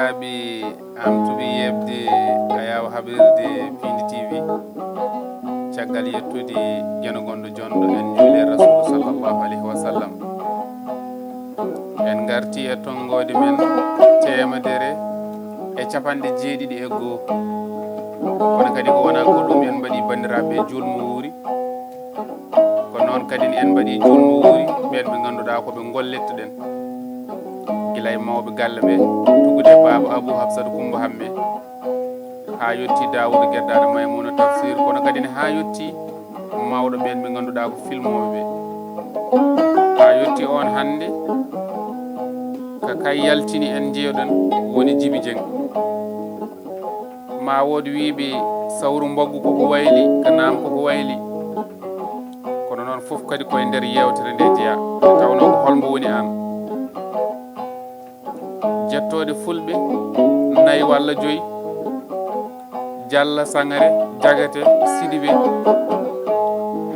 bandiraɓe amtuɓe yebde ayaw haɓirde Pindi TV caggal yettude jeno gonɗo jonɗo en juule rasulu sallllahu alayhi wa sallam en garti e tonggode men temedere e capanɗe jeeɗiɗi e goho kono kadi ko wona ko ɗum en mbaɗi bandiraɓe julmo wuuri ko noon kadi en mbaɗi julmo wuuri ɓen ɓe ganduɗa koɓe golletto ɗen guila e mawɓe galle ɓe tugude baba Abou Hafsata Coumba Hamme ha yetti Daouda Gueddado Maymouna Tafsir kono kadi ha yetti mawɗo ɓen ɓe ganduɗa ko filmoɓe ɓe ha yetti on hande ko kay yaltini en jeeɗon woni Djiby Dieng ma wodi wiɓe sawru mbaggu koko wayli ko naam koko wayli kono noon foof kadi koye nder yewtere nde jeeya nde tawno ko holmo woni an jettode fulɓe nayyi walla joyyi Dialla Sangare Diagate Sidibé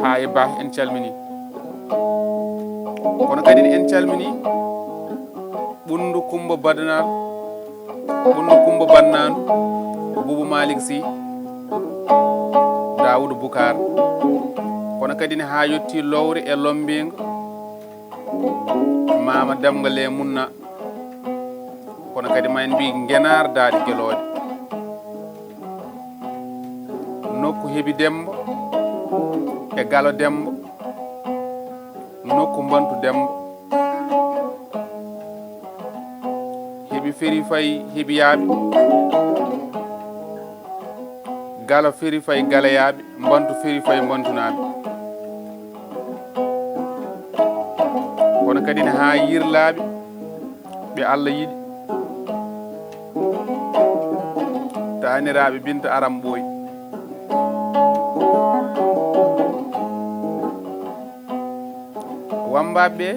ha e Ba en calmini kono kadi en calmini Ɓundu Coumba Badanal Ɓundu Coumba Bannanu Boubou Malick Sy Daoudou Boukar kono kadi ha yetti Lowre e Lombengo Mama Damgale Munna kono kadi ma en mbi Ngenar Daɗi Guelode nokku Heeɓi Demba e Galo Demba nokku Bantu Demba Heeɓi Feri Faye Heeɓiyaɓe Galo Feri Faye Galayaɓe Bantu Feri Faye Bantunaɓe kono kadi ha Yirlaɓe ɓe Allah yiɗi taniraɓe Binta Aram Ɓooy wambaɓe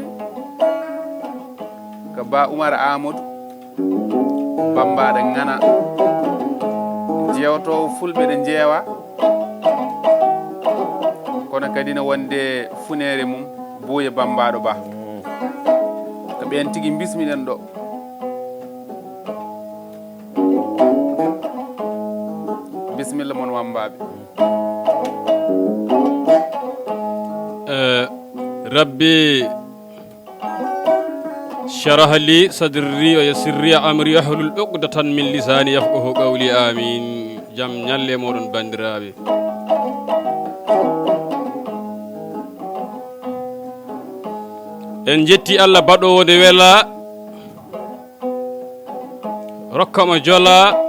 ko Ba Oumar Amadou bambaɗo Ngana jewtowo fulɓe ɗe jeewa kono kadi ne wonde funere mum Boye bambaɗo Ba ko ɓen tigui bismiɗen ɗo bisimilla moon wambaɓe rabbi sharah li sadri wa yassir li amri yahlul uqdatan min lisani yafqahu qawli amin jam nyalle moɗon bandiraɓe en jetti Allah baɗowo nde wela rokkamo jola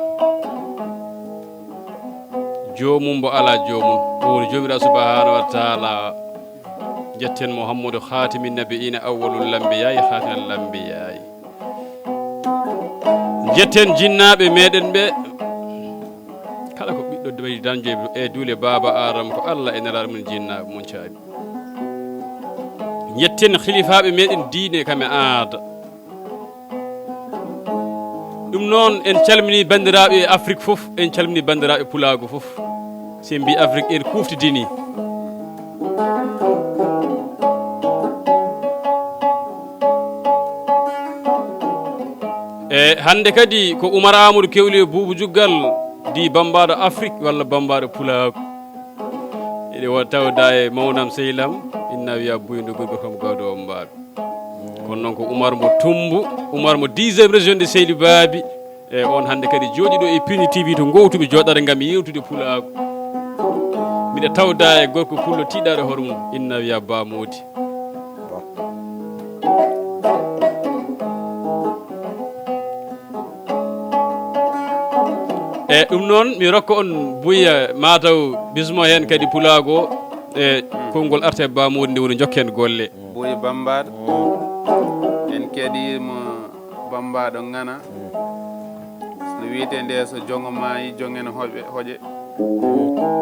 jomum mbo ala jomum o woni jomiraɗo subhanahu wa taala jetten Mouhammadou khatimin nabiina awwalul lambiyayi khatimul lambiyayi jetten jinnaɓe meɗen ɓe kala ko ɓiɗɗo wayi dañje e duule baba Adam ko Allah e nelaɗo mum jinnaɓe mum caabi jetten khalifaɓe meɗen diine kame aada ɗum noon en calmini bandiraɓe Afrique foof en calmini bandiraɓe Pulago foof sen mbi Afrique en kuftidini e hande kadi ko Oumar Amadou kewli e Boubou Juggal di bambaɗo Afrique walla bambaɗo Pulago eɗe tawda e mawnam sehlam inna wiya buydo gorgo kam gawdo o mbaɓe kono noon ko Oumar mo Tumbu Oumar mo 10e région de Seydou Babi e on hande kadi jooɗi ɗo e Pindi TV to gowtuɓe joɗade gam yewtude Pulago mbiɗa tawda e gorko pullo tiɗaɗo hoore mum inna wiya Ba Modi e ɗum noon mi rokka on Buya mataw bismo hen kadi Pulago e konngol arte Ba Modi nde woni jokken golle Boye bambaɗo en keeɗima bambaɗo Ngana no wiyete nde so jongo maayi jongen hoƴe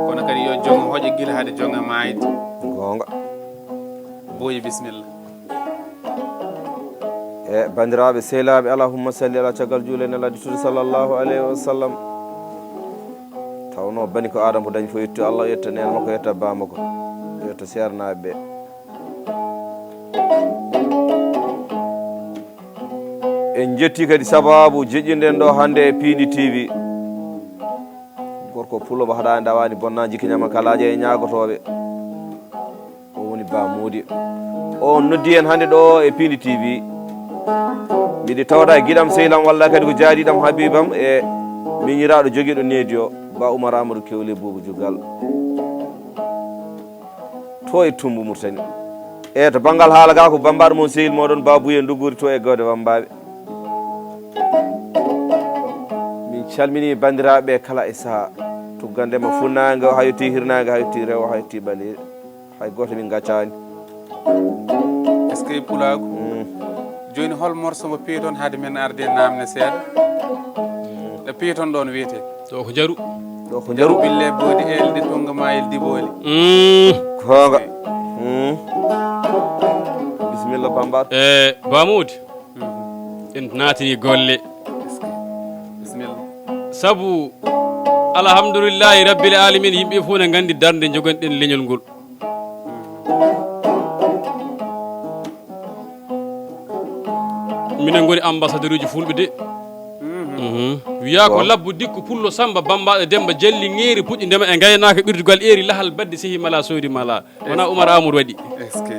kono kadi yo jongo hoƴe guila haade jonga maayde gonga Boye bisimilla e bandiraɓe sehlaɓe allahumma salli ala caggal juule nela ditude sallllahu alayhi wa sallam tawno bani ko Adama ko dañi fo yettu Allah yetta nena makko yetta bamako yetta sernaɓe ɓe en jetti kadi sababu jeƴƴinden ɗo hannde e Pindi TV gorko pullo mo haɗa ndawani bonnaji kiñama kalaje e ñagotoɓe o woni Ba Mody o noddi en hannde ɗo e Pindi TV mbiɗi tawɗa e guiɗam sehlam walla kadi ko jaadiɗam habibam e miñiraɗo joguiɗo needi o Ba Oumar Amadou Kewle Boubou Diougal to e Tumbu Mauritanie e to banggal haala ga ko bambaɗo moon sehil moɗon Babouye Nduguri to e Gawde Wambaɓe min calmini bandiraɓe kala e saaha tuggandema funnague ha yetti hirnague ha yetti rewo ha yetti ɓalire hay goto min gaccani est ce que pulago joni hol morceau mo piiton haade men arde namne seeɗa ɗo piiton ɗon wiyete ɗo ko jaru ɗo ko jaru bille boodi elde tonga mayel diboli gonga bisimilla Bambaɗo Ba Mody en natini golle bisimilla sabu alhamdoulillahi rabbil alamin yimɓe fof ne gandi darde jogonɗen leñol ngol minen goni ambassadeur uji fulɓe de wiya ko labbo dikko pullo Samba Bambaɗo Demba Jalli Ŋeeri puƴƴi ndema e gaynaka ɓirdugal eri lahal badde sehi mala soodi mala wona Oumar Amadou waɗi est ce que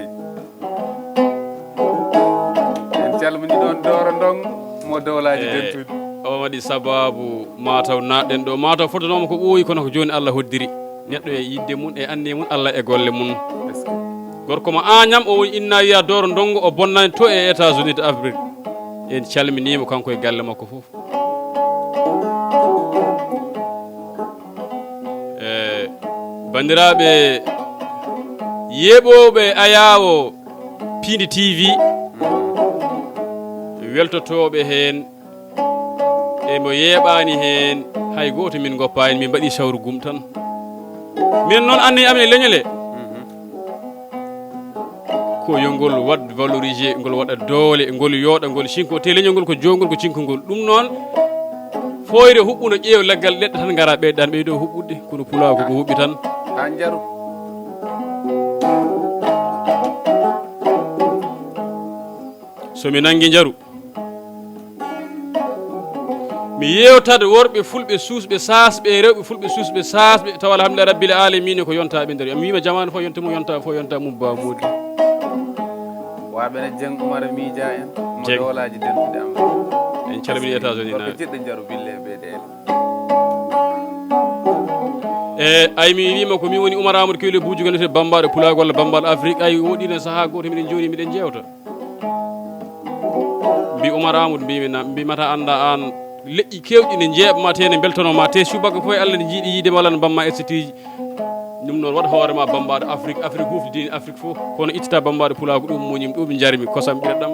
en calmini ɗon dooro ndong mo dowlaji dentude o waɗi sababu mataw naɗɗen ɗo mataw fotanoma ko ɓooyi kono ko joni Allah hoddiri neɗɗo e yidde mum e anne mum Allah e golle mum est ce que gorko mo Agnam o woni inna wiya dooro ndongo o bonnani to e États-Unis de Afrique en calminimo kanko e galle makko foof bandiraɓe yeɓoɓe ayawo Pindi TV weltotoɓe hen emo yeɓani hen hay goto min goppani min mbaɗi sawru gum tan min noon anni amen e leñole ko yo ngol wad valorisé ngol waɗa doole ngol yooɗa ngol cinko te leñol ngol ko jongol ko cinkongol ɗum noon foyre huɓɓuno ƴeew leggal leɗɗe tan gara ɓeyɗan ɓeydo huɓɓude kono pulaw koko huɓɓi tan ha jaru somi nangi jaru mi yewtade worɓe fulɓe suusɓe sasɓe rewɓe fulɓe suusɓe sasɓe tawa alhamdulillah rabbil alamina ko yontaɓe nder mi wima jamanu fof yonta mum yonta fof yonta mum Ba Mody waɓene Dieng Oumar Mija en mo Dieng. dowlaji dentude am en calmini États-Unis ko naɓe jiɗɗo jaru bille ɓeɗele e ay mi wima ko min woni Oumar Amadou Kewle Boubou Diougal te Bambaɗo Pulago walla Bambaɗo Afrique ay woɗino saaha goto miɗen joni miɗen jewta mbi Oumar Amadou mbimata anda an leƴƴi kewɗi ne jeeɓma te ne beltanoma te subaka fof e Allah ne jiiɗi yiidema walla ne bamma esthétique ɗum noon waɗa hoorema Bambaɗo Afrique Afrique hufde dini Afrique fof kono ittata Bambaɗo Pulago ɗum moñimi ɗum jarmi kosam ɓiɗaɗam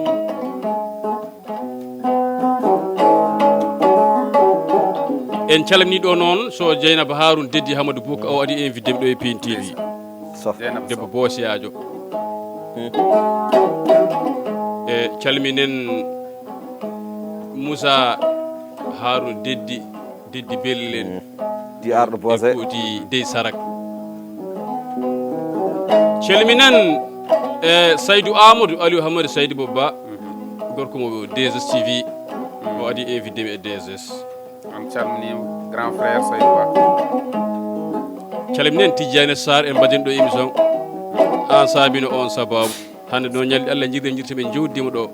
en calmini ɗo noon so Dieynaba Haroune Deddi Hamadou Bouka o adi invité mi ɗo e Pindi TV debbo boosiyajo e calminen Moussa Haroune Deddi Bellen di arɗo boose di dey Sarak calminen e Saydou Amadou Aliou Hamadou Saydou Ba gorko mo DSS TV o adi invité mi e DSS on calminima grand frère Saydou Ba calminen Tidiane Sarr en mbaɗen ɗo émission an saabino on sababu hande noon ñalli Allah jirde ɓe jowdima ɗo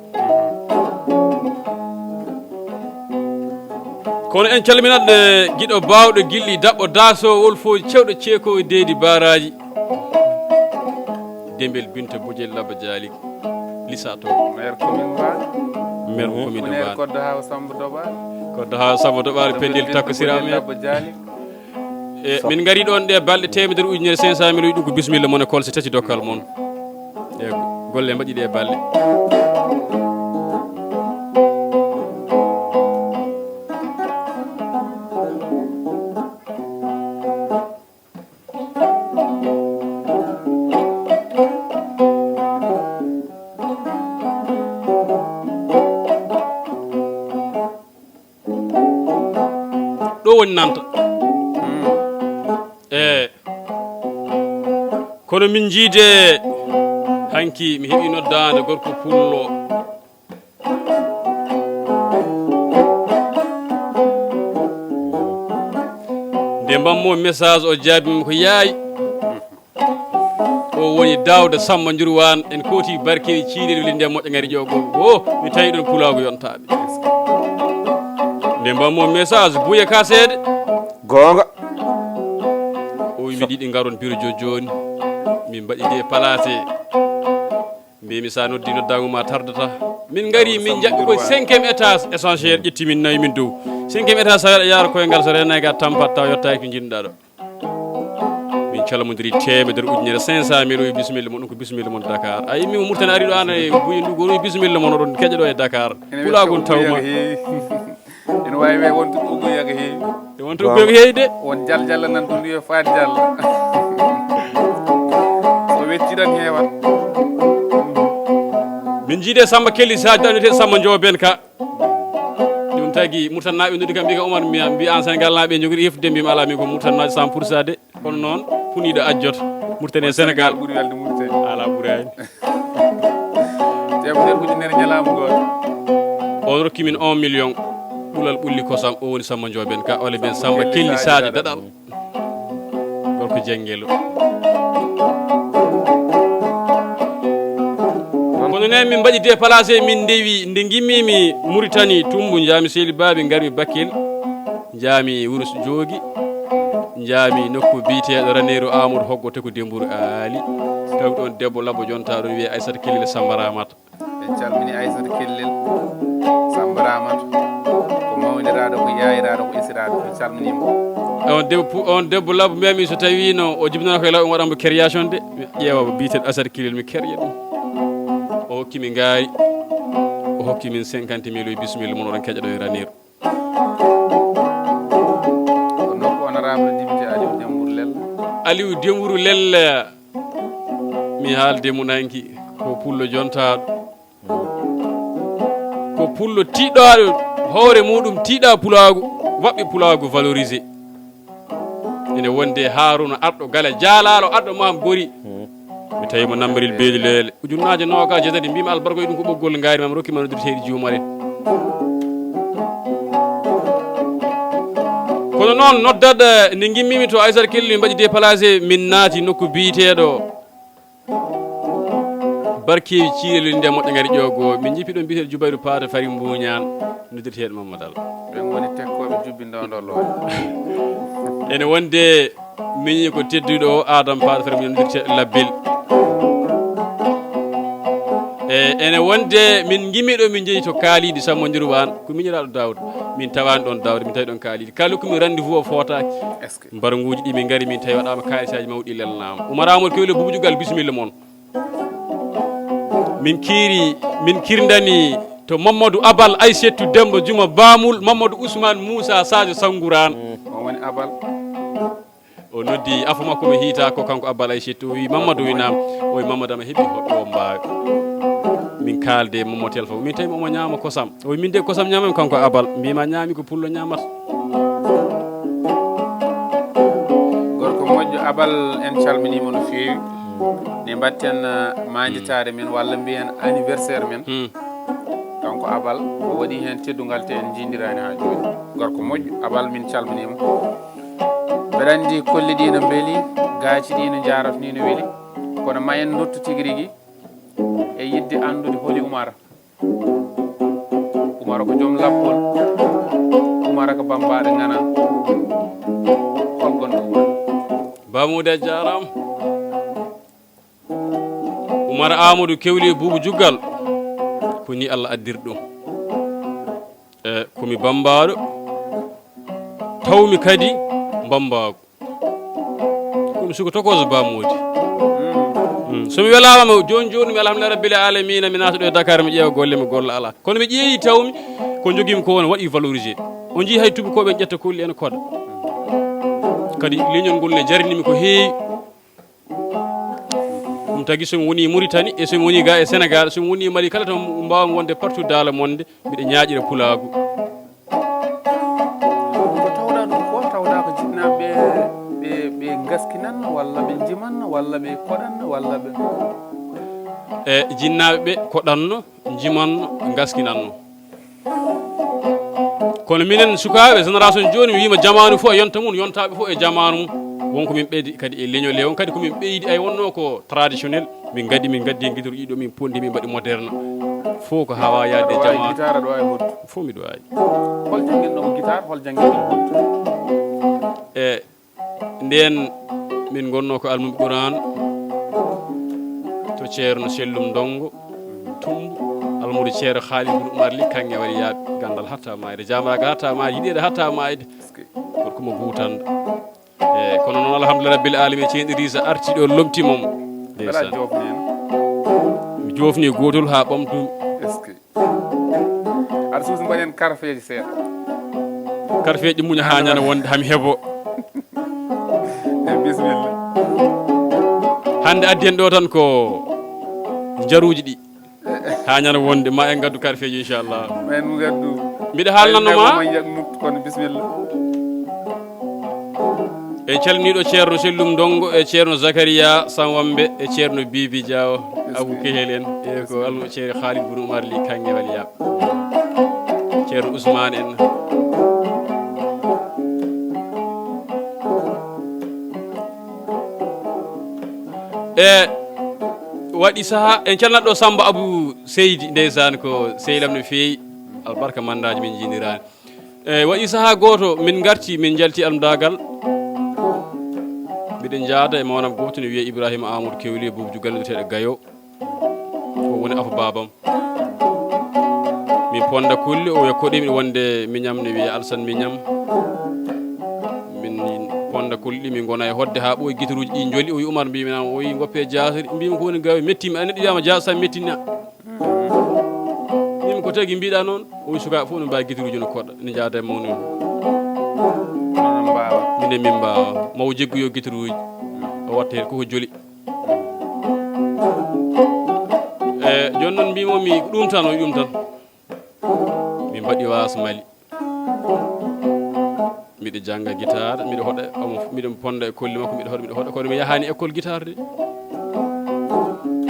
kono en calminatɗe guiɗo bawɗo gilli daɓɓo dasowol fof cewɗo ceeko deydi baraji Dembel Binta Bodiel Laba Dialik Lissa to maire commune Ba maire commune maire Ba Koddo Hawa Samba Doɓare Koddo Hawa Samba Doɓare pendel takko siramen Laba Dialik e min gari ɗon ɗe balɗe temedere ujunere 500 mille ɗum ko bisimilla moon e kolse tati dokkal moon e golle mbaɗi ɗe balɗe ɗo woni nanta kono min jiide hanki mi heeɓi noddade gorko pullo mbammo message o jaabimi ko yaayi o woni Dawda Samba Njurwan en kooti barkeeji ciiɗeɗe weli nde moƴƴo ngari ƴogo o mi tawi ɗon pulago yontaɓe nde mbammo message buuya kasede gonga o wi mbiɗi ɗi garon bureau joni min mbaɗi de placé mbimi sa noddi noddago ma tardata min gari min jaɓɓi koye 5e étage essentiel ƴetti min nayi min dow 5e étage sa waɗa yaara koyngal so renaki ga tampat taw yettaki ko jinɗa ɗo min calmodiri temedere ujunere 500 000 o wi bisimilla mon ɗum ko bisimilla mon Dakar a yimmi mo murtani ari ɗo an e buyi ndugo o wi bisimilla mon oɗon keƴa ɗo e Dakar pulagon tawma ene wawi we wonto uggoya ko heewi e wonto uggoya ko heewi de won jalla nan ɗum wiye faat jalla so wetti tan heewat min jiide Samba Kelly saji danete Samba Jooben ka ɗum tagui murtannaɓe noddi kam mbi ka Oumar mbi an Sénégal naaɓe jogori heftude mbimi ala min ko murtannaji 100% de kono noon puniɗo ajjoto murtani Sénégal ɓuuri welde murtani ala ɓuurani temedere ujunere ñalama goto on rokki min 1 million ɓulal ɓulli kosam o woni Samba Jooben ka walla mbiyen Samba Kelly saji daɗal gorko jenguelo kono nen min mbaɗi déplacé min ndewi nde gimmimi Mauritanie Tumbu jaami Seyli Babi garmi Bakel jaami Wuro Joogi jaami nokku biteɗo Raneru Amadou Hoggote ko Dembourou Ali tawi ɗon debbo labbo jonta ɗon wiye Aissata Kellel Samba Ramata en calmini Aissata Kellel Samba Ramata ko mawniraɗo ko yayiraɗo ko isiraɗo en calminimo on debbo labbo mbiyami so tawino o jibinana koye law on waɗanmo création de ƴeewa mo biteɗo Aissata Kellel mi kerƴa ɗum o hokki min gaari o hokki min 50 000 o bisimilla mon oɗon keƴa ɗo e Raneru ko nokku honorable député Aliou Dembourou Lel Aliou Dembourou Lel mi haalde munanki ko pullo jontaɗo ko pullo tiɗɗaɗo hoore muɗum tiiɗa pulagu waɓɓe pulagu valorisé ene wonde Haruna arɗo Gala Jaalalo arɗo mam Gori mi tawi mo nambaril beeli leele ujunnaje noga jetati mbimi albarka ɗum ko ɓoggol ngaari mam rokki ma noddirteɗi juumaren kono noon noddat nde gimmimi to Aissata Kellel min mbaɗi déplacé min naati nokku biteɗo barkewi ciirel nde moƴƴo ngari ƴogo min jippi ɗon biteɗo Jubayru Paata Fari Mbuñan noddirteɗo Mamadou ɓen woni tekkoɓe jubbi ndondollo ene wonde miñi ko tedduɗo o Adama Paata Fari Mbuñan noddirteɗo Labbil ene wonde min gimmiɗo min jeeyi to kaaliɗi Samba Njurwan ko miñiraɗo Dawda min tawani ɗon Dawda min tawi ɗon kaaliɗi kala komin rendez-vous o fotaki mbaranguji ɗi min gaari min tawi waɗama kalisaji mawɗi lelnama Oumar Amadou Kewle Boubou bisimilla moon min kirdani to Mamadou Abal Aissetou Demba Juma Bamul Mamadou Ousmane Moussa Sadio Sangourane o woni Abal o noddi afa makko mi hiita ko kanko Abal Aissetou o wi Mamadou winama o wi Mamadou ama heeɓi hoɓɓe o mbawi min kalde Mamadou téléphone min tawi omo ñama kosam o wi min de kosam ñamami kanko Abal mbima ñami ko pullo ñamata gorko moƴƴo Abal en calminimo no fewi ne mbatten majitare men walla mbiyen anniversaire men kanko Abal o waɗi hen teddugal te en jindirani ha joni gorko moƴƴo Abal min calminimo mbeɗa andi kolli ɗi no beeli gaaci ɗi no jarata ni no weeli kono ma en dottu tigui rigui e yidde andude holi Oumar ko joom lappol Oumar ko bambaɗo ngana holgonɗo Oumar Bamoude jaram Oumar Amadou Kewle Boubou Juggal ko ni Allah addirɗum komi bambaɗo tawmi kadi bambago komi suko tokoso Bamoude somi welama joni joni mi alhamdulillah rabbil alamina mi naata ɗo e Dakar mi ƴeewa golle mi golla ala kono mi ƴeewi tawmi ko joguimi ko wona waɗi valorisé on jii hay tubikoɓe ƴetta kolli ene koɗa kadi leñol ngol ne jarinimi ko heewi ɗum tagui somi woni Mauritanie e somi woni ga e Sénégal somi woni Mali kala to mbawmi wonde partout dans le monde mbiɗa ñaaƴira pulagu ko tawɗa ɗum ko tawɗa ko jinnaɓe ɓe gaskinanno walla ɓe jimanno walla ɓe koɗanno walla ɓe jinnaɓe ɓe koɗanno jimanno gaskinanno kono minen sukaɓe génération joni mi wima jamanu fof e yonta mum yontaɓe fof e jamanu mum wonko min ɓeydi kadi e leñol he on kadi komin ɓeydi ay wonno ko traditionnel min gaddi guidoru ɗiɗo min pondi min mbaɗi moderne fof ko hawa yaade jamanu guitare ɗo e hoddu fof miɗo wawi hol jangguinɗon guitare hol jangguinɗon hoddu e nden min gonno ko almumi ɓuran to ceerno sellum dongo tumbu almude ceero haali buru marli kanŋe waɗi yaaɓe gandal hatta mayde jamraga hatta mayde yiɗede hatta mayde kono komo gutanda e kono noon alhamdulillah rabbil alamin ceeɗi risa arti ɗo lomtimom aɗa jofni hen mi jofni gotol ha ɓamtumi est ce que aɗa suusi mbaɗen karfeji seeɗa karfeji muña hañana wonde hami heeɓo e bisimilla hande addi en ɗo tan ko jaruji ɗi hañana wonde ma en gaddu karfeji inchallah men gaddu mbiɗa haalnannoma kono bisimilla e calminiɗo ceerno sellum dongo e ceerno zacharia sanwambe e ceerno bibi diaw abou kehel en e ko almu ceerno khalid boun oumar li kanŋe wali yaɓe ceerno ousmane en e waɗi saaha en calnat ɗo samba abou seydi ndeysan ko sehlam no feewi albarka mandaji min jinirani e waɗi saaha goto min garti min jalti almudagal mbiɗen jaada e mawnam goto ne wiye ibrahima amadou kewli boubou galleteɗo gayo o woni afa babam min ponda kulle o yakkoɗimi wonde miñam ne wiye alsane miñam min ponda kulle min gona e hodde ha ɓooyi guitaruji ɗi joli o wi oumar mbimi o wi goppe jasiri mbimi ko woni gawe mettimi a neɗɗo wiyama jasa mettina mbimi ko tagui mbiɗa noon o wi sukaɓe fof no mbawi guitaruji no koɗɗa ne jaada e mawni minen min mbawa mawo jeggoyo guitaruji o watta hen koko joli e joni noon mbimomi ɗum tan o wi ɗum tan min mbaɗi wasa mali mbiɗa jangga guitare mbiɗa hoɗa mbiɗa ponda e kolli makko mbiɗa hoɗa kono mi yahani école guitare de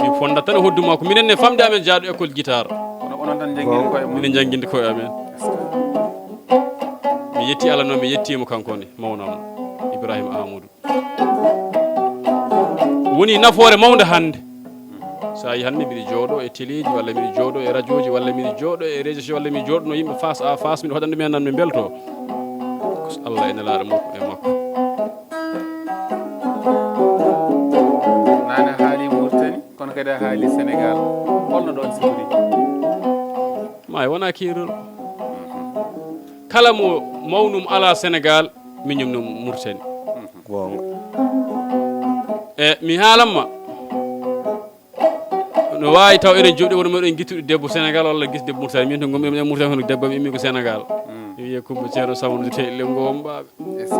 mi fonda tan e hoddu makko minen ne famde amen jaaɗo école guitare kono onon tan jangguini koye minen jangguinde koye amen mi yetti Allah noon mi yettimo kankone mawnam ibrahima amadou woni nafoore mawde hande sa yi hande mbiɗa jooɗo e téléji walla mbiɗa jooɗo e radio ji walla mbiɗa jooɗo e réseau ji walla mbiɗa jooɗono yimɓe face à face mbiɗa hoɗande men nan ɓe belto Allah e nelaɗo makko e makko nane haali Mauritanie kono kadi a haali Sénégal holno ɗon sifori ma wona kirol kala mo mawnum ala Sénégal miñum no Mauritanie gonga e mi haalanma no wawi taw eɗen jooɗi wono meɗen guittuɗo debbo Sénégal walla guis debbo Mauritanie min to gommi e Mauritanie hono debbo mi immi ko Sénégal mi wiye Coumba ceerno sawnde teɗle gombaɓe est ce que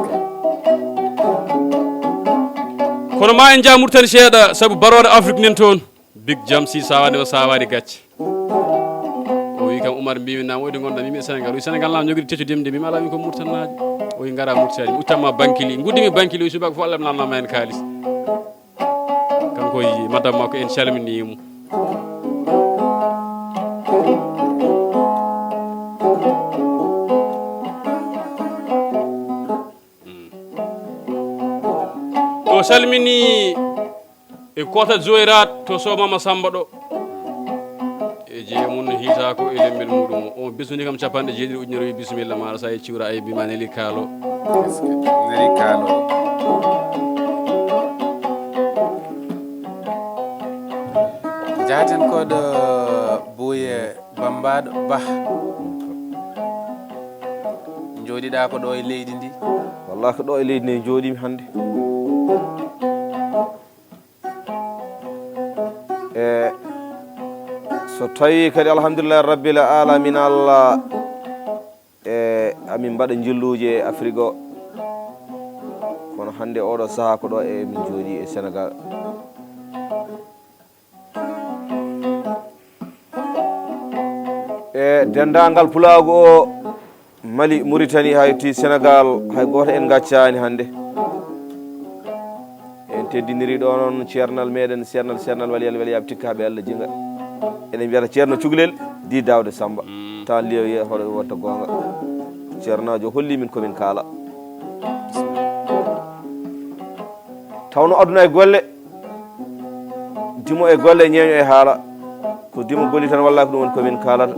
kono ma en jaa Mauritanie seeɗa saabu barode Afrique nen toon big jam si sawade o sawade gacce o wi kam Oumar mbimi nam oyde gonɗa mimi e Sénégal o wi Sénégal nam jogui teccudemi de mimi ala min ko Mauritanie naji o wi gara Mauritanie mi uttanma bankili guddimi bankili o wi subaka fof Allah namnama hen kalis kanko yi madame makko en calminimo o salmini e kota joyrat to somama samba ɗo e jeemum no hiitako e lembel muɗum o bismini kam capanɗe jeeɗiɗi ujunere wi bisimilla maɗa sa e ciwra ay bima neli kaalo est ce que neli kaalo jaten koɗo Bouye Bambaɗo Ba jooɗiɗa ko ɗo e leydi ndi wallahi ko ɗo e leydi ndi jooɗimi hannde e so tawi kadi alhamdulillahi rabbil alamin Allah e amin mbaɗa jilluji e Afrique o kono hannde oɗo saaha ko ɗo e min jooɗi e Sénégal e dendagal pulago o Mali Mauritanie ha yetti Sénégal hay goto en gaccani hannde en teddiniri ɗo noon ceernal meɗen ceernal waliyaɓe tikkaɓe Allah jinga enen mbiyata ceerno cukalel di dawde Samba taw liyo hoɗo watta gonga ceernajo holli min komin kaala tawno aduna e golle dimo e golle ñeeño e haala ko dimo golli tan wallahi ko ɗum woni komin kaalata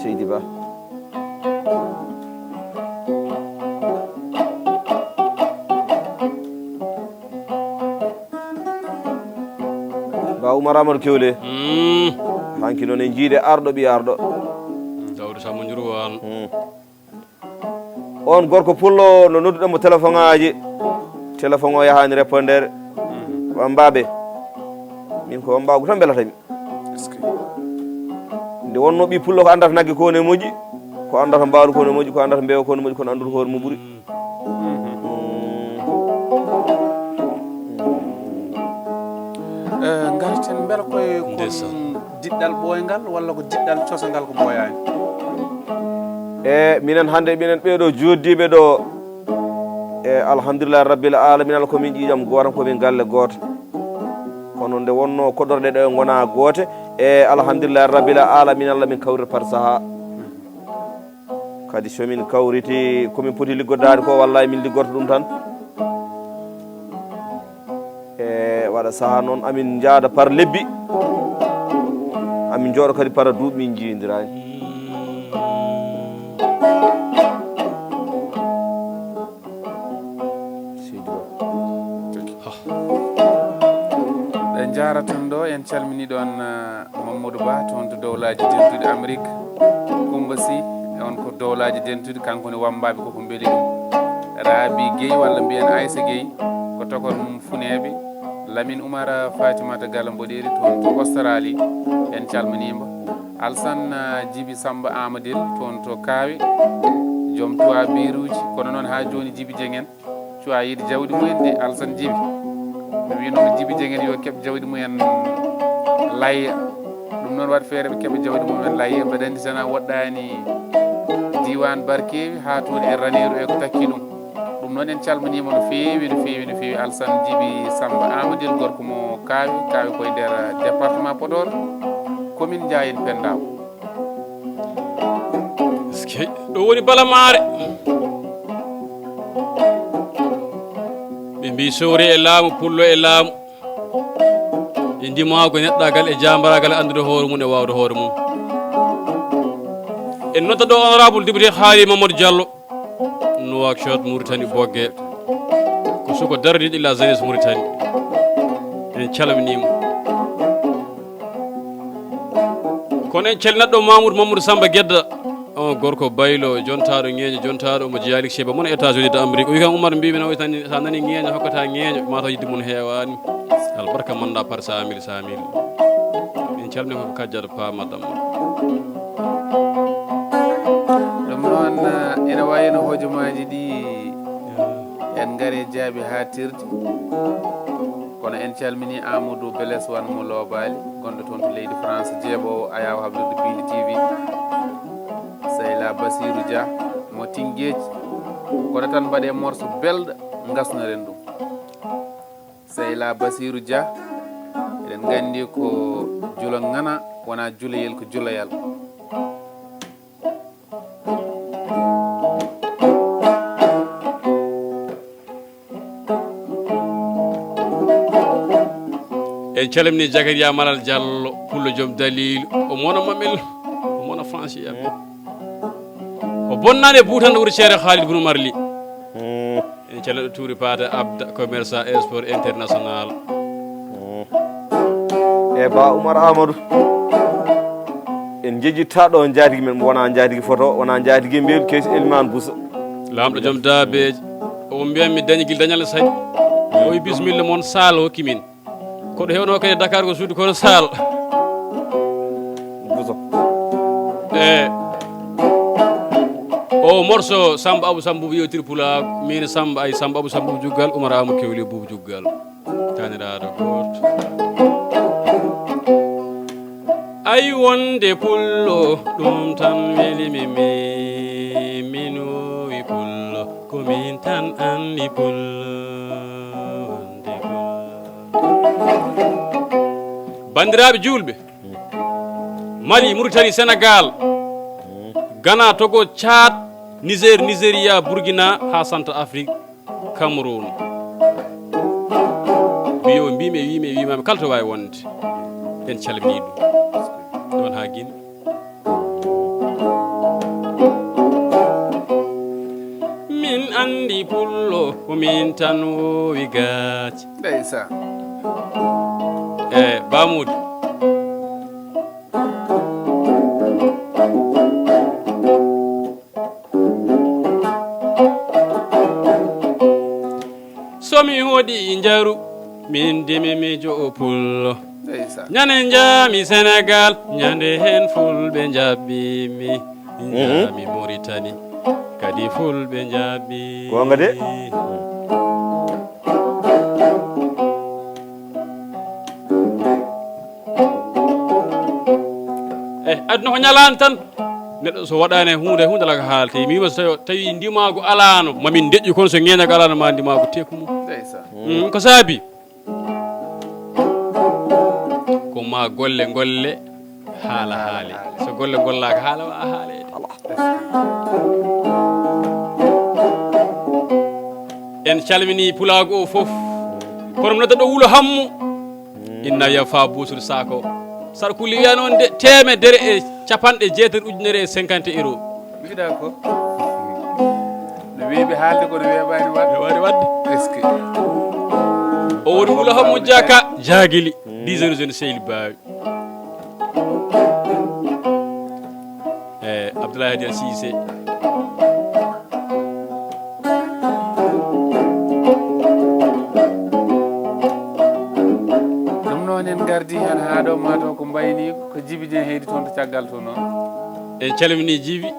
Seydi Ba ba Oumar Amadou Kewle hanki noon en jiide arɗo ɓi arɗo Dawdo Samba Ndiourouane on gorko pullo no nodduɗenmo téléphone aji téléphone o yahani répondere wambaɓe min ko wambago tan belatami nde wonno ɓi pullo ko andata nagge ko ne moƴƴi ko andata mbaalu ko ne moƴƴi ko andata mbeewa ko ne moƴƴi kono andude hoore mo ɓuuri garten beela koye ko diɗɗal ɓoyngal walla ko diɗɗal cosangal ko ɓooyani e minen hannde minen ɓeeɗo joddiɓe ɗo e alhamdulillah rabbil alamina ala komin ƴiƴam gooto komin galle gooto kono nde wonno koɗorɗe ɗo e gona goote e alhamdulillah rabbil alamina allah min kawrita par saaha kadi somin kawriti komin poti liggodade ko wallahi min liggorto ɗum tan e waɗa saaha noon amin jaada par lebbi amin jooɗo kadi par duuɓi min jiidirani ɗen jaratan ɗo en calmini ɗon Mamadou Ba toon to dowlaji dentude Amérique Coumba Sy on ko dowlaji dentude kanko ne wambaɓe koko beeli ɗum Rabi Gueye walla mbiyen Aïssa Gueye ko tokor mum funeɓe Lamine Oumar Fatimata Gala Mboɗeri toon to Australie en calminima Alsane Djibi Samba Amadil toon to Kawe joom tuwa biruji kono noon ha joni Djibi Dieng en cuwa yiide jawdi mumen de Alsane Djibi mi winomo Djibi Dieng en yo keɓ jawdi mumen layya ɗum noon waɗi feere ɓe keɓa jawdi mumen layya mbeɗa andi sana woɗɗani diwan Barkewi ha toon e Raneru e ko takki ɗum ɗum noon en calminima no fewi no fewi no fewi Alsane Djibi Samba Amadil gorko mo Kawe koye nder département Podor commune Ndiayen Pendaw eskey ɗo woni balamare ɓe mbi sowre e laamu pullo e laamu e ndimago neɗɗagal e jambaragal andude hoore mum e wawde hoore mum en nodda ɗo honorable député haali Mamadou Diallo Nouakchott Mauritanie Bogué ko suko dardiɗo illa jeunesse Mauritanie en calminimo kono en calminat ɗo Mamadou Samba Guedda on gorko baylo jontaɗo ŋeeño jontaɗo omo jeyalik cheba moon États-Unis de Amérique o wi kam Oumar mbimi no tan sa nani ŋeeño hokkata ŋeeño mataw yidde mum heewani albarka manda par samil en calmini koko kajjata paama damma ɗum noon ene wayno hojomaji ɗi en gaari jaabi ha tirde kono en calmini Amadou Beles wan mo Lobali gonɗo toon to leydi France jeeɓowo ayaw hablude Pili TV Seyla Basirou Dia mo Tingueji kono tan mbaɗe morceau belɗo gasnoren ɗum Seyla Basirou Dia eɗen gandi ko julo ngana wona juloyel ko juloyal en calmini Jagaria Malal Diallo pullo joom dalilu o mona mamel o mona franchi am o bonnani e buutande wuuro ceere Khalid Boun Marli en calmiɗo Touri Pata Abda commerçant export international e ba Oumar Amadou en jejjitta ɗo jaatigui men wona jaatigui photo wona jaatigui mbiyel keesi Elimane Boussa lamɗo joom daabeji o mbiyam mi dañi guila dañal saɗi o wi bisimilla moon sal hokki min koɗo hewno kadi Dakar ko suudi kono sal Boussa o morceau Samba Abou Samba Boubou yewtiri pulaako min Samba ay Samba Abou Samba Boubou juggal Oumar Amadou Kewli Boubou juggal taniraɗo goto ay wonde pullo ɗum tan welimi minowi pullo komin tan andi pullo wonde pullo bandiraɓe julɓe Mali Mauritanie Sénégal Ghana Togo Tchad Niger, Nigeria, Burkina, ha Centre Afrique, Cameroun. Biyo mbimi kala to wawi wonde en calmini ɗum ɗon ha guine min andi pullo ko min tan wowi gaaci ndeysa Bamoud somi hoɗi jaru min demi jo pullo ñande jaami Sénégal ñande hen fulɓe jabbimi jaami Mauritanie kadi fulɓe jabbi gonga de aduna ko ñalani tan neɗɗo so waɗani hunde laka haalte mima so tawi ndimago alano mamin deƴƴi kono so ŋeñago alano ma ndimago teku mum ko saabi ko ma golle haala haale so golle gollaka haala wa haalede en calmini pulago o foof kono mi nodda ɗo wuulo hammu inna wiya fa buusude sako saɗa kuli wiya noon de 150 €. mbiɗa ko no weeɓi haalde kono weeɓani wadde est ce que o woni wuulo hammu jaka jaguili 10 heures jeune sehli bawi Abdoulaye Hadi Cissé en gardi hen ha ɗo mataw ko mbayni ko Djiby Dieng heedi toon to caggal to noon en calmini Djiby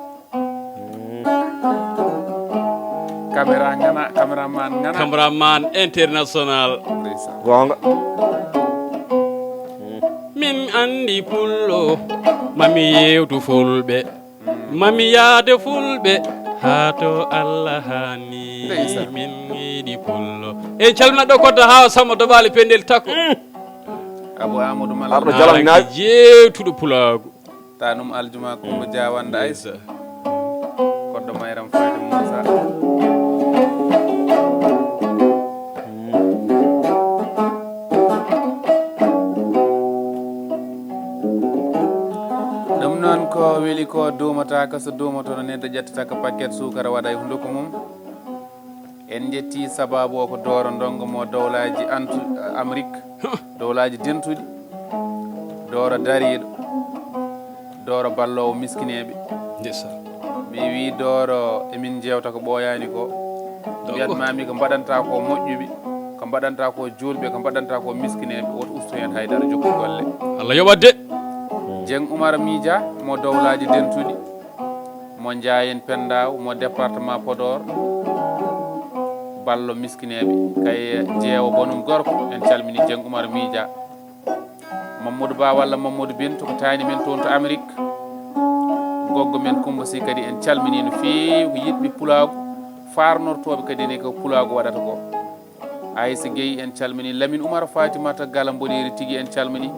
cameraman international gonga min andi pullo mami yewtu fulɓe mami yaade fulɓe ha to Allah hani min yiɗi pullo en calmina ɗo kodda ha Samba Dobali pendel takko Abou Amadou Malal arɗo jalamnaɓe jeetuɗo pulago tanum aljuma Coumba Diawanda Aïssa koddo Mayram Fayde Moussa ɗum noon ko weeli ko duumataka so duumato no neddo ƴettata ko paquet sukara waɗa e hunduko mum en jetti sababu o ko dooro ndongo mo dowlaji Amérique dowlaji dentuɗi dooro dariɗo dooro ballowo miskineɓe mi wi dooro emin jewta ko ɓooyani ko mbiyatmami ko mbaɗanta ko moƴƴuɓe ko mbaɗanta ko julɓe ko mbaɗanta ko miskineɓe woto usto hen haydara jokku golle Allah yoɓatde Dieng Oumar Mija mo dowlaji dentuɗi mo Ndiayen Pendaw mo département Podor ballo miskineɓe kay jeewo bonum gorko en calmini Dieng Oumar Mija Mamadou Ba walla Mamadou Bintou ko tani men toon to Amérique goggo men Coumba Sy kadi en calmini no feewi ko yiɗɓe pulago farnortoɓe kadi ne ko pulago waɗata ko Aïssa Gueye en calmini Lamine Oumar Fatimata Gala Mboɗeri tigui en calmini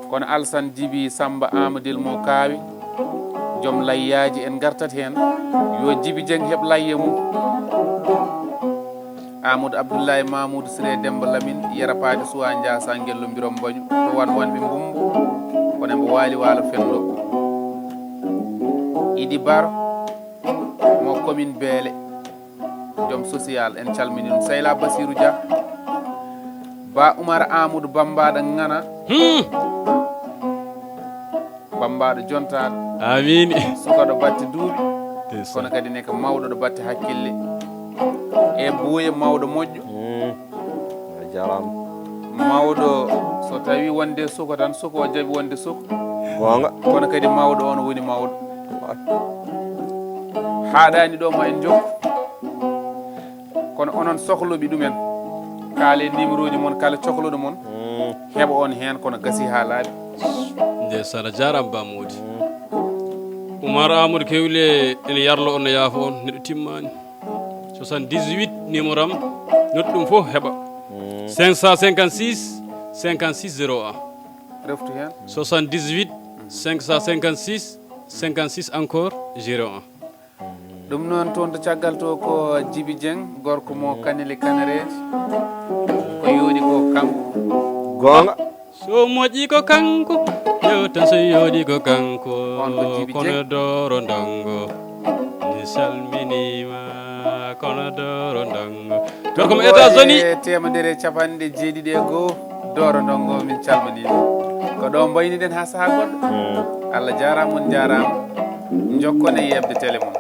kono Alsane Djiby Samba Amadil mo kaawi joom layyaji en gartat hen yo Djiby Dieng heeb layye mum Amadou Abdoulaye Mamoudou Siré Demba Lamine yerapade suwa Ndiassa Guello Birom Mbañu to wan wonɓe Mbumbu kono mbo waali waalo fenɗo Idi Baro mo commune Beele joom social en calmini ɗum Sayla Basirou Dia Ba Oumar Amadou Bambaɗo Ngana Bambaɗo jontaɗo amin sukaɗo batte duuɓi kono kadi ne ko mawɗo ɗo batte hakkille e buuye mawɗo moƴƴo jarama mawɗo so tawi wonde suko tan suko o jaaɓi wonde suko gonga kono kadi mawɗo on woni mawɗo haɗani ɗo mo en jokku kono onon sohluɓe ɗumen kaale numéro uji moon kala cohluɗo moon heɓa on hen kono gasi ha laaɓi nde sana jarama Bamodi Oumar Amadou Kewle ene yarlo on no yaafo on neɗɗo timmani 78 numéro am noddu ɗum fof heɓa 556 56 01 reftu hen 78 556 56 encore 01 ɗum noon toon to caggal to ko Djiby Dieng gorko mo Kanel Kanareji ko yooɗi ko kanko gonga so moƴƴi ko kanko yewtan so yooɗi ko kanko On ko Djiby kono Dieng. doro ndongo mi salminima kono doro ndongo to komo États-Unis temedere capanɗe jeeɗiɗi e goho Doro Ndongo min calminima ko ɗo mbayniɗen ha saaha goɗɗo Allah jarama on jarama jokkone yebde télé mum